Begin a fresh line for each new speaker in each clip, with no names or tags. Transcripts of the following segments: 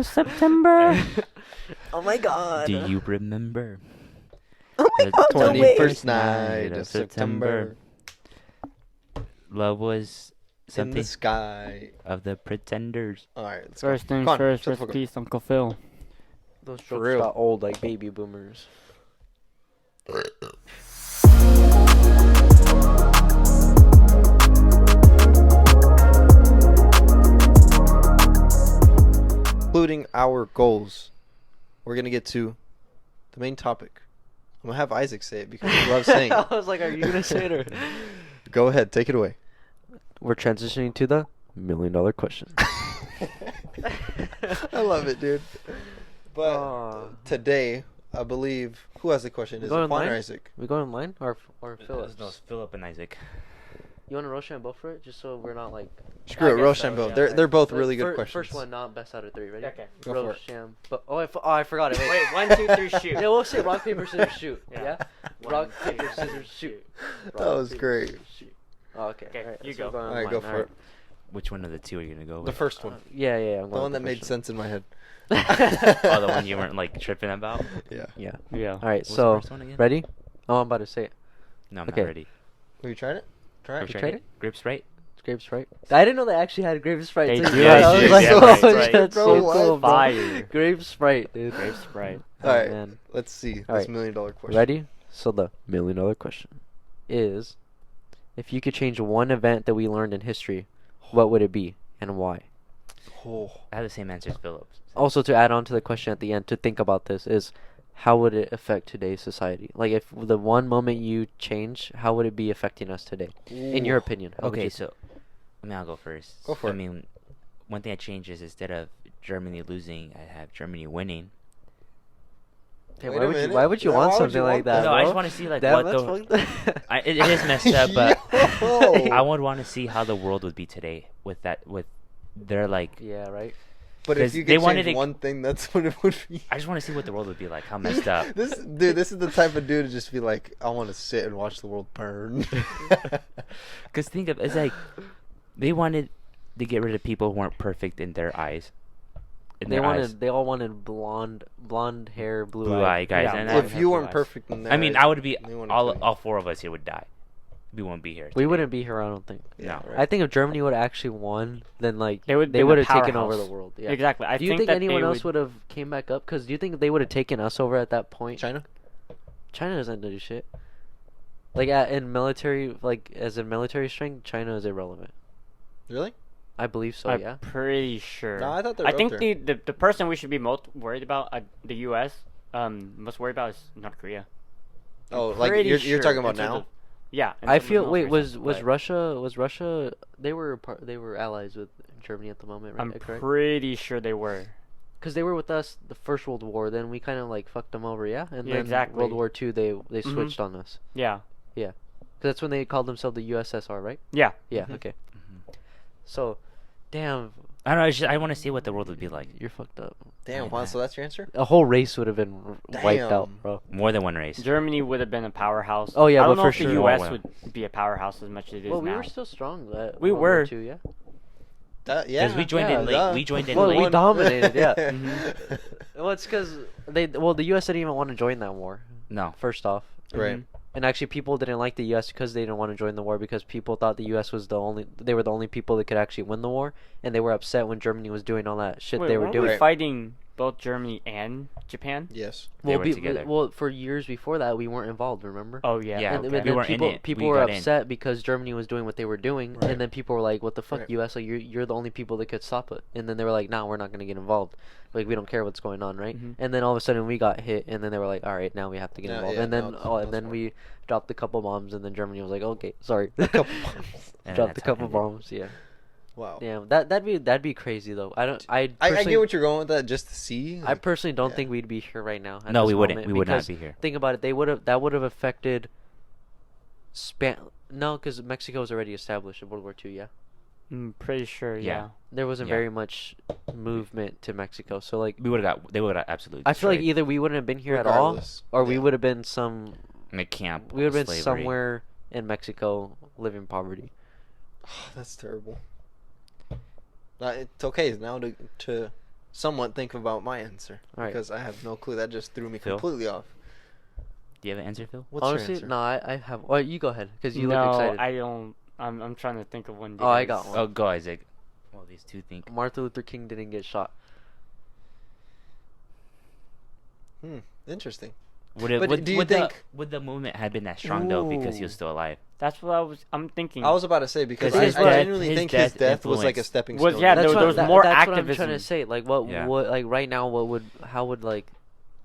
September.
Oh my god.
Do you remember
Oh my
the
god, no way.
21st night of September.
Love was
In the
something
sky.
of the Pretenders.
Alright, let's
First
go.
things
Come on,
first,
shut the
rest
fuck
in
up.
peace, Uncle Phil.
Those
For
jokes
real.
got old like baby boomers.
Including our goals, we're gonna get to the main topic. I'm gonna have Isaac say it because he loves saying
I
it.
was like, are you gonna say it or?
Go ahead, take it away.
We're transitioning to the $1 million question.
I love it, dude. But
Aw.
today, I believe, who has the question? Is
Go
it Juan
online?
or Isaac?
We going online or Philip?
No, it's Philip and Isaac.
You want to Rochambeau for it, just so we're not like.
Screw
I
it,
guess
Rochambeau.
so, yeah.
They're both
Like,
really good questions.
First one, not best out of three. Ready?
Okay.
Go for it.
Rochambeau. Oh, I forgot it. Wait.
Wait, 1, 2, 3, shoot.
Yeah, we'll say rock paper scissors shoot.
Yeah.
Yeah.
One,
Rock
two,
paper scissors shoot.
That was
paper,
great.
scissors, shoot. Oh, okay.
Okay,
Alright,
you
so
go.
we're going
Alright,
online.
go for
Alright.
it.
Which one of the two are you gonna go with?
The first one.
Yeah. I'm
The
going
one
with
that made
first
sense in my head.
Oh, the one you weren't like tripping about.
Yeah.
Yeah.
Yeah.
All right.
What was the
So
first one again?
ready? Oh, I'm about to say it.
No, I'm
Okay.
not ready.
Have you tried it? Try
Have
it.
you
tried
tried it? Grape Sprite.
Grape Sprite. I didn't know they actually had grape Sprite.
They
too.
do,
Yeah,
they
I was
do,
like,
yeah,
oh,
Grape Sprite.
that's
Bro,
so
what?
cool, bro.
Fire.
Grape Sprite, dude.
Grape Sprite.
Oh,
Alright,
man.
let's see
All
this
right.
$1 million question.
Ready? So the $1 million question is, if you could change one event that we learned in history, what would it be and why?
Oh.
I have the same answer as Philip's.
Also, to add on to the question at the end, to think about this is, how would it affect today's society? Like, if the one moment you change, how would it be affecting us today? In your
Ooh.
opinion. How would
Okay,
you
so I'll go first.
Go for
I
it.
mean, one thing I changed is instead of Germany losing, I have Germany winning.
Hey,
Wait
why
a
would you?
minute.
Why would you
Why
want
would
something
you
like
want
that?
that?
No, I
bro?
just want to see like
Damn,
what
that's
the.
fucked.
It is messed up, but
Yo.
I would want to see how the world would be today with their like.
Yeah, right.
But if
Because
you
they
could
wanted
change
to-
one thing, that's what it would be.
I just want to see what the world would be like. How messed up.
This is the type of dude to just be like, I want to sit and watch the world burn.
Because think of it's like they wanted to get rid of people who weren't perfect in their eyes. In
They
their eyes.
wanted. They all wanted blonde hair, blue
Blue-eye guys,
Yeah,
and
blonde
If
hair,
you
blue
weren't
eyes.
perfect in there,
I mean, I would be
they wanted
all
to-
all four of us here would die. We wouldn't be here.
We
today.
wouldn't be here, I don't think.
Yeah,
No.
right.
I think if Germany would have actually won, then like
They would
they
been
would
a
have taken over the
powerhouse.
world. Yeah.
Exactly. I
Do you
think
think
that
anyone
they
else would have came back up? Because do you think they would have taken us over at that point?
China?
China doesn't do shit. Like in military, like as in military strength, China is irrelevant.
Really?
I believe so.
I'm
Yeah.
pretty sure.
No, I thought they were
I
up
think
there.
the person we should be most worried about, the U.S. Most worried about is North Korea.
Oh, like
Pretty
you're
sure
talking about
in terms
now?
of- yeah. in
I
terms of
feel. Wait,
military
was
stuff,
was
but
Russia? They were allies with Germany at the moment, right?
I'm
Correct?
pretty sure they were.
Because they were with us the First World War, then we kind of like fucked them over, yeah. And
Yeah,
then
exactly.
World War II, they
Mhm.
switched on us.
Yeah.
Because that's when they called themselves the USSR, right?
Yeah.
Yeah.
Mhm.
Okay.
Mhm.
So, damn,
I don't know. I want to see what the world would be like.
you're fucked up.
Damn, Juan, so that's your answer?
A whole race would have been wiped out,
Damn.
bro.
More than one race.
Germany would have been a powerhouse.
Oh, yeah,
I don't
but
know
for
if the
sure.
U.S.
Oh, wow.
would be a powerhouse as much as it is
Well, we
now.
were still strong. That
We
World War
were.
II, yeah.
Yeah.
Because we joined
yeah,
in late.
duh.
We joined in
Well,
late.
we dominated, yeah.
Mhm.
Well, it's because the U.S. didn't even want to join that war.
No.
First off,
Right.
Mhm.
and actually, people didn't like the U.S. because they didn't want to join the war because people thought the U.S. was they were the only people that could actually win the war, and they were upset when Germany was doing all that shit
Wait,
they were
weren't
doing.
we
Right.
fighting both Germany and Japan?
Yes.
They were together.
Well, for years before that, we weren't involved. Remember?
Oh yeah.
Yeah,
And
okay.
then
We were in
people,
it.
people
We
were
got in.
upset because Germany was doing what they were doing,
Right.
and then people were like, "What the fuck,
Right.
U.S.? Like you're the only people that could stop it." And then they were like, "Nah, we're not gonna get involved. Like we don't care what's going on, right?"
Mhm.
And then all of a sudden we got hit, and then they were like, "All right, now we have to get
Yeah,
involved."
yeah,
and then
now it's-
and
that's
then
fine.
we dropped a couple bombs, and then Germany was like, "Okay, sorry."
Couple bombs.
And
dropped a
that's how
couple
it ended.
bombs. Yeah.
Wow.
Damn. That'd be crazy though. I
I
personally,
get what you're going with that just to see.
I
like,
personally don't
yeah.
think we'd be here right now. At
No,
this
we wouldn't.
moment
We would not
because
be here.
think about it. That would have affected No, because Mexico was already established in World War II. Yeah,
I'm pretty sure.
Yeah.
Yeah.
there wasn't
Yeah.
very much movement to Mexico. So like,
We would have got. They would have absolutely.
I feel like
destroyed.
either we wouldn't have been here at all,
Regardless.
or we
Yeah.
would have been some.
in a camp.
We would have been
slavery.
somewhere in Mexico living poverty.
That's terrible. It's okay now to somewhat think about my answer
All right.
because I have no clue. That just threw me
Phil?
completely off.
Do you have an answer, Phil?
What's
Honestly,
your answer?
no, I have. Well, you go ahead because you
no,
look excited.
I don't. I'm trying to think of one.
Oh, I
because-
got one.
Oh, go, Isaac. Well, these two think.
Martin Luther King didn't get shot.
Interesting.
Would
do you think-
would the movement have been that strong though because he was
Ooh.
still alive?
That's what I'm thinking.
I was about to say because
'Cause
I
his
genuinely
death-
think
his
his
death
death was like a
influenced-
stepping
Was-
stone.
yeah,
That's
there
what,
was more
that's what I'm trying
activism.
to say. Like, what,
Yeah.
like right now, how would like,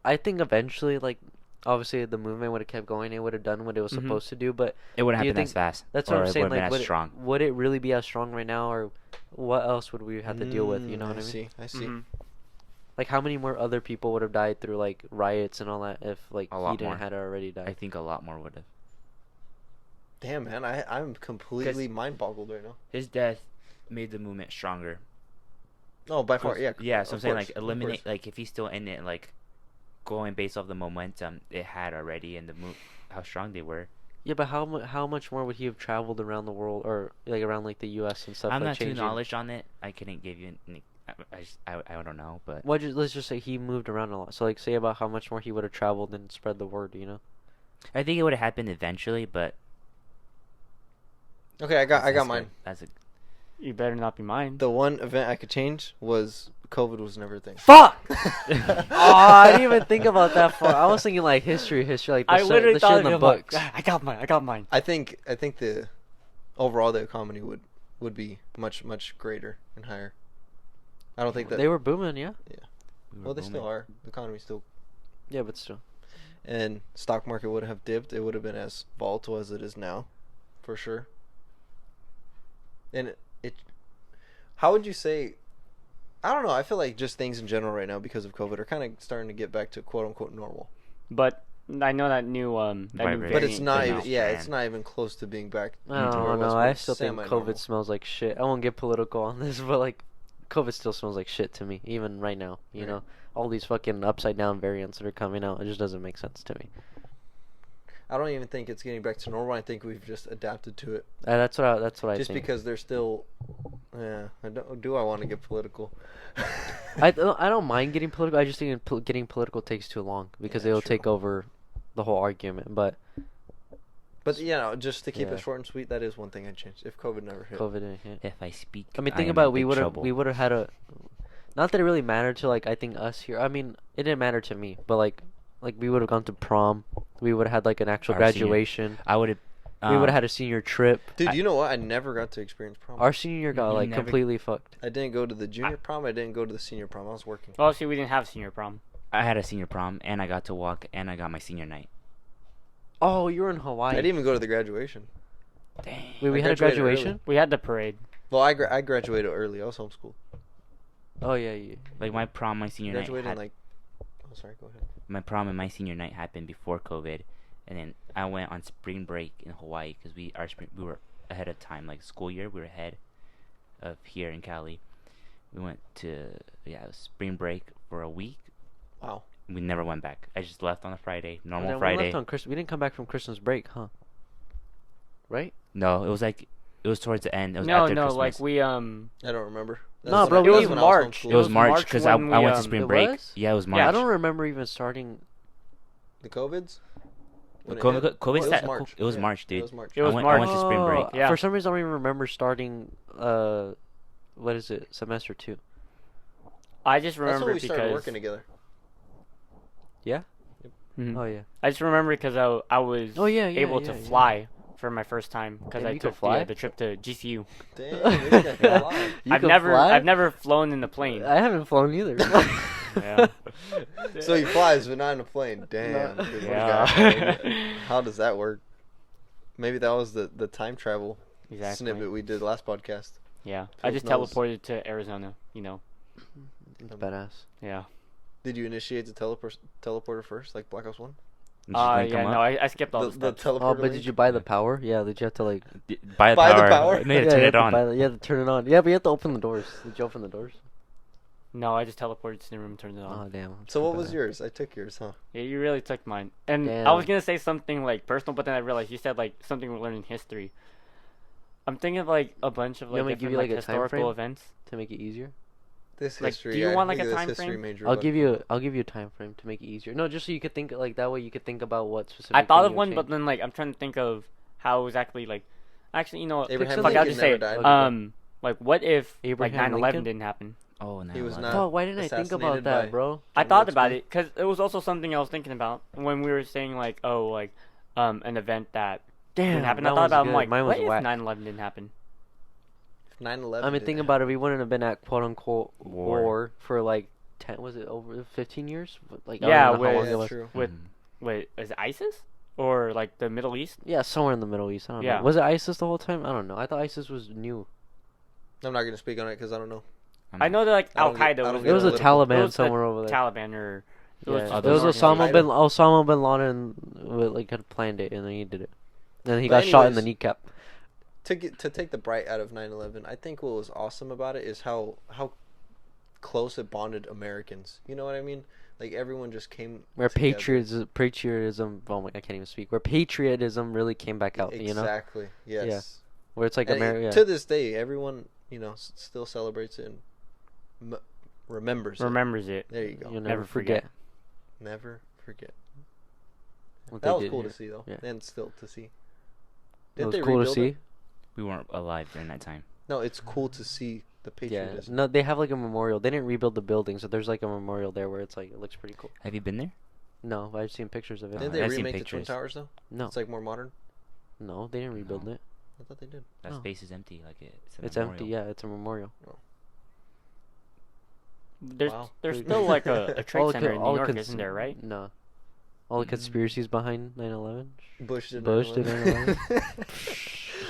I think eventually, like, obviously the movement would have kept going. It would have done what it was
Mhm.
supposed to do. But
It wouldn't
Do you
happen as
think-
fast.
that's
or
what I'm
it
saying.
wouldn't
Like,
been as strong.
would it really be as strong right now, or what else would we have to deal with? You know what I mean?
I see.
Mhm.
Like, how many more other people would have died through like riots and all that if like
A
he
lot
didn't
more.
had already
I
died?
think a lot more would have.
Damn, man, I'm completely mind boggled right now.
His death made the movement stronger.
Oh, by far, yeah.
Yeah, so I'm
of
saying
course,
like
of
eliminate
course.
like if he's still in it, like going based off the momentum it had already and the how strong they were.
Yeah, but how much more would he have traveled around the world or like around like the U.S. and stuff?
I'm
like
not too
changing?
knowledge on it. I couldn't give you. I don't know, but
Let's just say he moved around a lot. So like, say about how much more he would have traveled and spread the word. You know?
I think it would have happened eventually. But
Okay, I got
that's
mine.
good. That's a
You better not be mine.
The one event I could change was COVID was never a thing.
Fuck! Oh, I didn't even think about that far. I was thinking like history, like the
I
shit,
literally
the
thought
shit
of
in the
it, but-
books.
I got mine.
I think the overall the economy would be much greater and higher. I don't think that
They were booming, yeah.
we were
well they still
booming.
are. The economy still,
Yeah, but still.
and stock market would have dipped. It would have been as volatile as it is now, for sure. And it how would you say? I don't know. I feel like just things in general right now because of COVID are kind of starting to get back to quote unquote normal.
But I know that new
Right.
But it's
variant
not
came
even.
out.
Yeah,
man.
it's not even close to being back.
I
to where it
don't
was
know.
when
I
it's
still think
semi-normal.
COVID smells like shit. I won't get political on this, but like, COVID still smells like shit to me, even right now. You
Right.
know, all these fucking upside down variants that are coming out, it just doesn't make sense to me.
I don't even think it's getting back to normal. I think we've just adapted to it.
That's what I
Just
think.
because they're still. Yeah, do I want to get political?
I don't mind getting political. I just think getting political takes too long because
Yeah,
it'll
true.
take over the whole argument. But
But just to keep
Yeah.
it short and sweet, that is one thing I'd change if COVID never hit.
COVID didn't hit.
If I speak,
I mean,
I
think
am
about
in
it, we
big
would have
trouble.
had a. Not that it really mattered to like I think us here. I mean, it didn't matter to me, but like we would have gone to prom. We would have had like an actual
Our senior-
graduation.
I would have.
We would have had a senior trip.
Dude, you know what? I never got to experience prom.
Our senior year got
You
like
never-
completely fucked.
I didn't go to the junior prom. I didn't go to the senior prom. I was working.
Well, see, we didn't have senior prom.
I had a senior prom and I got to walk and I got my senior night.
Oh, you were in
I
Hawaii.
didn't even go to the graduation.
Dang.
Wait, we
I
had a
graduated early.
graduation.
We had the parade.
Well, I graduated early. I was homeschooled.
Oh yeah, yeah.
Like my prom, my senior night
Graduated
had,
in like. Oh, sorry. Go ahead.
my prom and my senior night happened before COVID, and then I went on spring break in Hawaii because we were ahead of time, like school year we were ahead of here in Cali. We went to it was spring break for a week.
Wow.
We never went back. I just left on a Friday,
And
normal
then
Friday.
We left on Christmas. We didn't come back from Christmas break, huh? Right?
No, it was like it was towards the end. It was
No,
after
no,
Christmas.
like we
I don't remember.
No,
That's
bro,
when I-
it
that's
was
when I
March.
homeschooled.
it was
was
March
March
because I
when we,
went to spring
It
break.
was?
Yeah, it was
Yeah.
March.
I don't remember even starting.
The COVIDs. When it
COVID,
hit?
COVID
It was
sat-
March.
It was
Yeah,
March, dude.
It was March.
It was
I went,
March.
I went to spring break.
Yeah.
For some reason, I don't even remember starting. What is it? Semester 2.
I just
That's when
remember
we started
because
working together.
Yeah.
Mhm.
Oh yeah.
I just remember because I was
Oh, yeah, yeah,
able
yeah,
to
yeah.
fly for my first time because
Damn,
I
you could
took
fly?
the trip to GCU.
Damn, this guy can fly.
You
I've
could
never
fly?
I've never flown in the plane.
I haven't flown either.
Yeah.
So he flies, but not in a plane. Damn.
No.
dude, what a
Yeah.
guy. How does that work? Maybe that was the time travel
Exactly.
snippet we did last podcast.
Yeah. I just
knows.
teleported to Arizona. You know.
It's badass.
Yeah.
Did you initiate the teleporter first, like Black Ops 1?
Did you link
Yeah.
them
No,
up?
I skipped all the
The
steps.
teleporter.
Oh, but
link?
did you buy the power? Yeah. Did you have to like?
Buy the
Buy the
power.
power?
No, you had to
yeah,
turn
you
it
have to
on.
buy you have to turn it on. Yeah, but you have to open the doors. Did you open the doors?
No, I just teleported to the room, turned it on.
Oh damn.
So what was
badass.
yours? I took yours, huh?
Yeah, you really took mine. And I
Damn.
was gonna say something like personal, but then I realized you said like something we learned in history. I'm thinking of like a bunch of
You want
like
me to give
different
you,
like
like, a time
historical
frame?
events.
to make it easier?
This
Like,
history.
do you
yeah,
want, like,
think
a
of this
time
history
frame?
major,
I'll
but-
give you a time frame to make it easier. No, just so you could think like that way you could think about what specific.
I thought
thing
of
you
one,
would
but
change.
then like I'm trying to think of how exactly like. Actually, you know, what,
Abraham
fuck, I'll
Lincoln
just
never
say it.
died.
Like, what if
Abraham
like 9/11
Lincoln?
didn't happen?
Oh, no.
He was not-
Fuck, why didn't I think about
assassinated
that,
by-
bro?
I
John
thought
Wilkes
about
Booth.
it because it was also something I was thinking about when we were saying like, oh, like, an event that
Damn,
didn't happen.
that
I thought
one's
about, I'm
good.
like,
Mine was
what if
whack.
9/11 didn't happen?
9/11.
I mean, think about it. We wouldn't have been at quote unquote
War.
war for like 10. Was it over 15 years? Like I
Yeah,
don't know how long
with-
it was.
true.
With wait, is it ISIS or like the Middle East?
Yeah, somewhere in the Middle East. I don't
Yeah.
know. Was it ISIS the whole time? I don't know. I thought ISIS was new.
I'm not gonna speak on it because I don't know.
I know that like
I
Al
don't get- I
Qaeda
don't
was.
get
It was a
political.
Taliban
It was the
somewhere over there.
Taliban or. It was
Yeah,
just
it was
the
Osama
North
bin
Korea.
Osama bin Laden like had planned it and then he did it. And then he
But
got shot in the
anyways,
kneecap.
To take the bright out of 9/11, I think what was awesome about it is how close it bonded Americans. You know what I mean? Like everyone just came.
Where
together.
patriotism. Oh my, I can't even speak. Where patriotism really came back out. You know,
Exactly. Yes.
where it's like
And
America.
to this day, everyone still celebrates it and remembers.
Remembers it.
There you go.
You'll
never
never forget.
Never forget.
what
That
they
was
did
cool
here.
to see, though,
Yeah.
and still to see.
It
Didn't
was
they
cool to
rebuild
see.
it?
We weren't alive during that time.
No, it's cool to see the
Yeah,
patriotism.
no, they have like a memorial. They didn't rebuild the building, so there's like a memorial there where it's like it looks pretty cool.
Have you been there?
No, I've seen pictures of it.
Didn't
Uh,
they
I've seen
remake the Twin
pictures.
Towers though?
No,
It's like more modern.
no, they didn't rebuild
No.
it.
I thought they did.
That
Oh.
space is empty. Like it's a
It's
memorial.
empty. Yeah, it's a memorial.
There's
Wow.
there's still like a trade
All the
center
co-
in
all
New
the
York,
cons-
isn't there? Right?
No, all the conspiracies behind 9/11.
Bush did.
Bush did
9/11.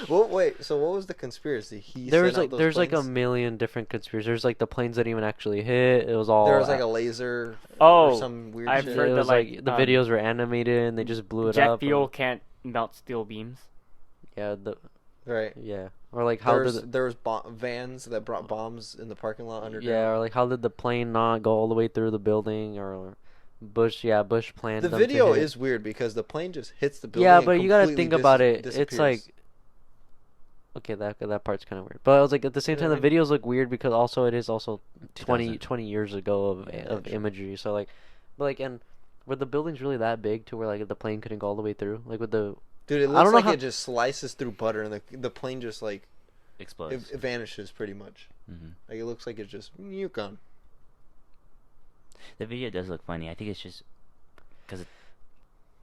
Well, wait. So what was the conspiracy? He
There
sent
was
out
like
those
there's like a
planes?
million different conspiracies. There's like the planes that even actually hit. It was all.
There was like a laser.
Oh,
or some weird
I've
shit.
heard
it
that,
was
like,
the videos were animated and they just blew it
Jet
up.
fuel
and-
can't melt steel beams.
Yeah,
Right.
yeah. Or like how did
There was vans that brought bombs in the parking lot underground.
yeah, or like how did the plane not go all the way through the building? Or Bush planned.
The
them to
video
hit.
is weird because the plane just hits the building.
Yeah,
and
but you gotta
completely
think about it. It's
disappears.
like okay, that part's kind of weird. But I was like at the same
You know
time,
what
the videos look weird because also it is also 20
2000.
years ago of
Yeah,
of
true.
imagery. So like, but like and were the buildings really that big to where like the plane couldn't go all the way through? Like with the
Dude, it
I
looks
don't know
like
how-
it just slices through butter, and the plane just like
Explodes.
it vanishes pretty much.
hmm
Like it looks like it's just you're gone.
The video does look funny. I think it's just because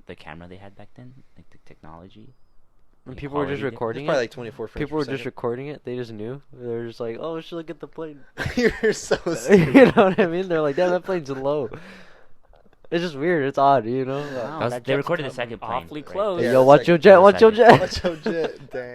the camera they had back then, like the technology.
when
the
people were just
quality
It's
recording
probably
it,
like 24 frames.
people were
per
just
second.
recording it. They just knew. They were just like, oh, should look at the plane.
You're so
you
stupid.
know what I mean? They're like, damn, that plane's low. It's just weird. It's odd, you know.
Wow,
was-
that
they
jet's
recorded the
coming
second plane,
awfully
right?
close.
Yeah,
Yo,
the
watch your
second-
jet.
the
Watch your
second.
jet.
Watch out, jet. Dang.